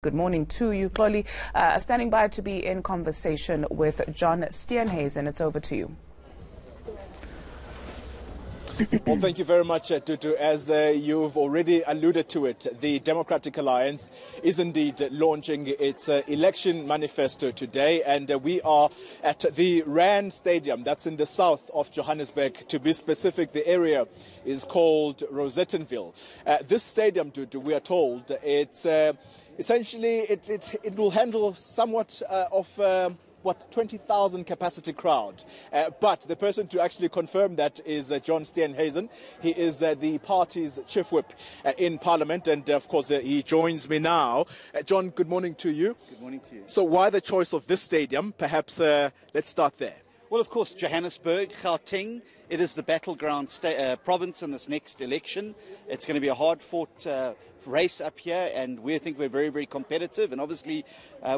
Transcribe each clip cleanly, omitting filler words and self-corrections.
Good morning to you, Chloe. Standing by to be in conversation with John Steenhuisen. It's over to you. Well, thank you very much, Tutu. As you've already alluded to it, the Democratic Alliance is indeed launching its election manifesto today, and we are at the Rand Stadium. That's in the south of Johannesburg. To be specific, the area is called Rosettenville. This stadium, Tutu, we are told, it's essentially it will handle somewhat of 20,000 capacity crowd. But the person to actually confirm that is John Steenhuisen. He is the party's chief whip in Parliament, and of course he joins me now. John, good morning to you. Good morning to you. So why the choice of this stadium? Perhaps let's start there. Well, of course, Johannesburg, Gauteng, it is the battleground province in this next election. It's going to be a hard-fought race up here, and we think we're very, very competitive. And obviously,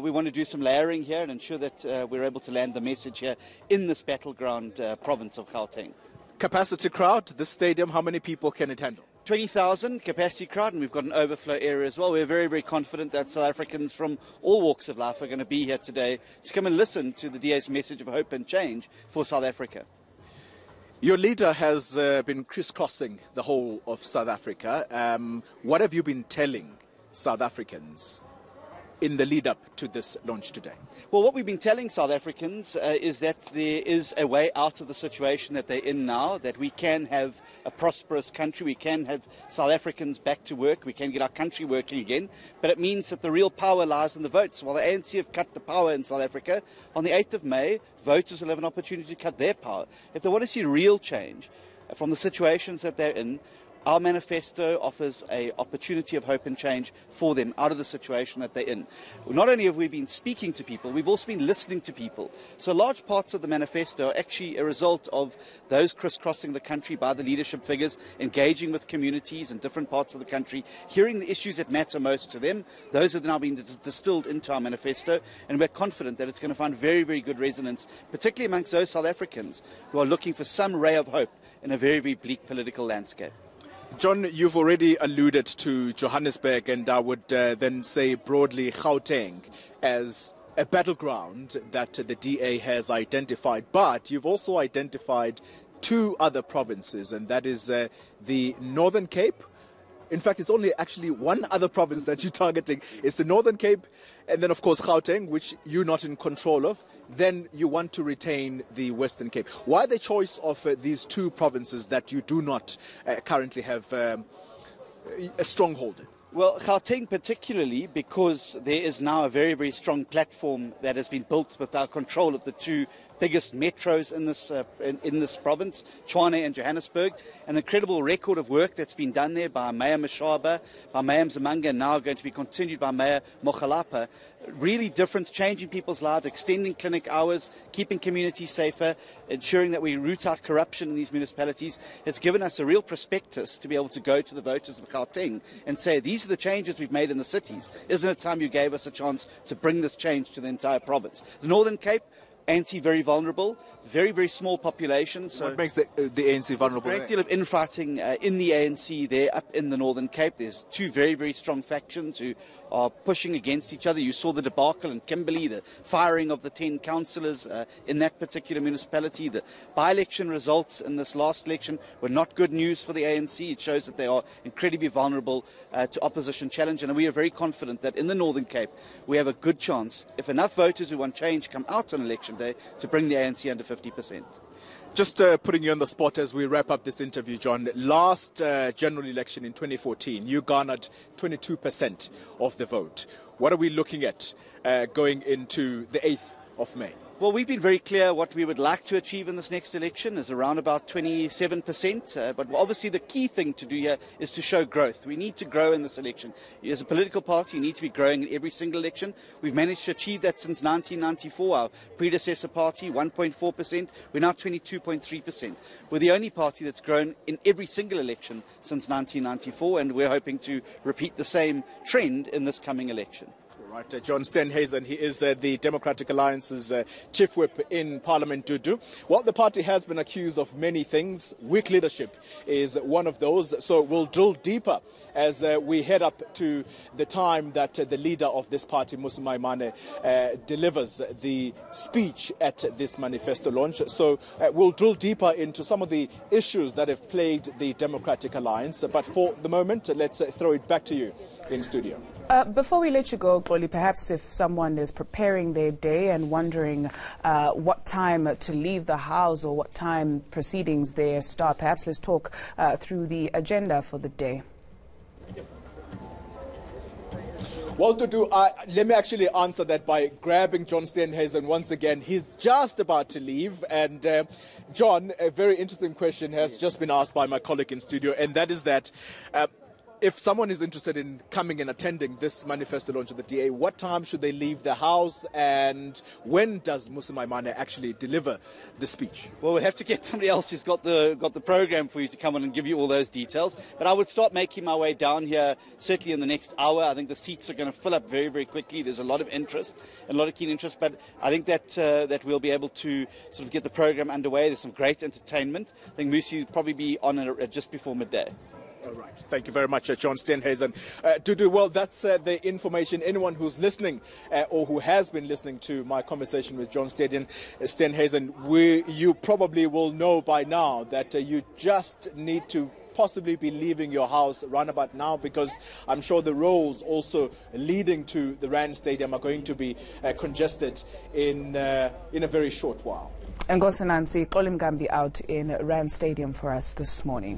we want to do some layering here and ensure that we're able to land the message here in this battleground province of Gauteng. Capacity crowd, this stadium, how many people can it handle? 20,000 capacity crowd, and we've got an overflow area as well. We're very, very confident that South Africans from all walks of life are going to be here today to come and listen to the DA's message of hope and change for South Africa. Your leader has been crisscrossing the whole of South Africa. What have you been telling South Africans in the lead up to this launch today? Well, what we've been telling South Africans is that there is a way out of the situation that they're in now, that we can have a prosperous country, we can have South Africans back to work, we can get our country working again, but it means that the real power lies in the votes. While the ANC have cut the power in South Africa, on the 8th of May, voters will have an opportunity to cut their power. If they want to see real change from the situations that they're in, our manifesto offers an opportunity of hope and change for them out of the situation that they're in. Not only have we been speaking to people, we've also been listening to people. So large parts of the manifesto are actually a result of those crisscrossing the country by the leadership figures, engaging with communities in different parts of the country, hearing the issues that matter most to them. Those have now been distilled into our manifesto, and we're confident that it's going to find very, very good resonance, particularly amongst those South Africans who are looking for some ray of hope in a very, very bleak political landscape. John, you've already alluded to Johannesburg, and I would then say broadly Gauteng as a battleground that the DA has identified. But you've also identified two other provinces, and that is the Northern Cape. In fact, it's only actually one other province that you're targeting. It's the Northern Cape, and then, of course, Gauteng, which you're not in control of. Then you want to retain the Western Cape. Why the choice of these two provinces that you do not currently have a stronghold in? Well, Gauteng particularly because there is now a very, very strong platform that has been built with our control of the two biggest metros in this province, Tshwane and Johannesburg, and the incredible record of work that's been done there by Mayor Mashaba, by Mayor Mzimanga, and now going to be continued by Mayor Mokgalapa. Really difference, changing people's lives, extending clinic hours, keeping communities safer, ensuring that we root out corruption in these municipalities. It's given us a real prospectus to be able to go to the voters of Gauteng and say, these are the changes we've made in the cities. Isn't it time you gave us a chance to bring this change to the entire province? The Northern Cape, ANC very vulnerable, very, very small population. So what makes the ANC vulnerable? There's a great deal of infighting in the ANC there up in the Northern Cape. There's two very, very strong factions who are pushing against each other. You saw the debacle in Kimberley, the firing of the 10 councillors in that particular municipality. The by-election results in this last election were not good news for the ANC. It shows that they are incredibly vulnerable to opposition challenge, and we are very confident that in the Northern Cape we have a good chance, if enough voters who want change come out on election day, to bring the ANC under 50%. Just putting you on the spot as we wrap up this interview, John. Last general election in 2014, you garnered 22% of the vote. What are we looking at going into the 8th of May? Well, we've been very clear what we would like to achieve in this next election is around about 27%. But obviously the key thing to do here is to show growth. We need to grow in this election. As a political party, you need to be growing in every single election. We've managed to achieve that since 1994. Our predecessor party, 1.4%. We're now 22.3%. We're the only party that's grown in every single election since 1994, and we're hoping to repeat the same trend in this coming election. Right, John Steenhuisen, he is the Democratic Alliance's chief whip in Parliament, Dudu. Well, the party has been accused of many things. Weak leadership is one of those. So we'll drill deeper as we head up to the time that the leader of this party, Mmusi Maimane, delivers the speech at this manifesto launch. So we'll drill deeper into some of the issues that have plagued the Democratic Alliance. But for the moment, let's throw it back to you in studio. Before we let you go, Xoli, perhaps if someone is preparing their day and wondering what time to leave the house or what time proceedings there start, perhaps let's talk through the agenda for the day. Well, let me actually answer that by grabbing John Steenhuisen once again. He's just about to leave. And John, a very interesting question has just been asked by my colleague in studio, and that is that if someone is interested in coming and attending this manifesto launch of the DA, what time should they leave the house, and when does Mmusi Maimane actually deliver the speech? Well, we'll have to get somebody else who's got the program for you to come on and give you all those details. But I would start making my way down here certainly in the next hour. I think the seats are going to fill up very, very quickly. There's a lot of interest, a lot of keen interest. But I think that we'll be able to sort of get the program underway. There's some great entertainment. I think Mmusi will probably be on just before midday. All right. Thank you very much, John Steenhuisen. Dudu, well, that's the information. Anyone who's listening or who has been listening to my conversation with John Steenhuisen, you probably will know by now that you just need to possibly be leaving your house round about now, because I'm sure the roads also leading to the Rand Stadium are going to be congested in a very short while. And Ngosi Nansi, Xoli Mgambi out in Rand Stadium for us this morning.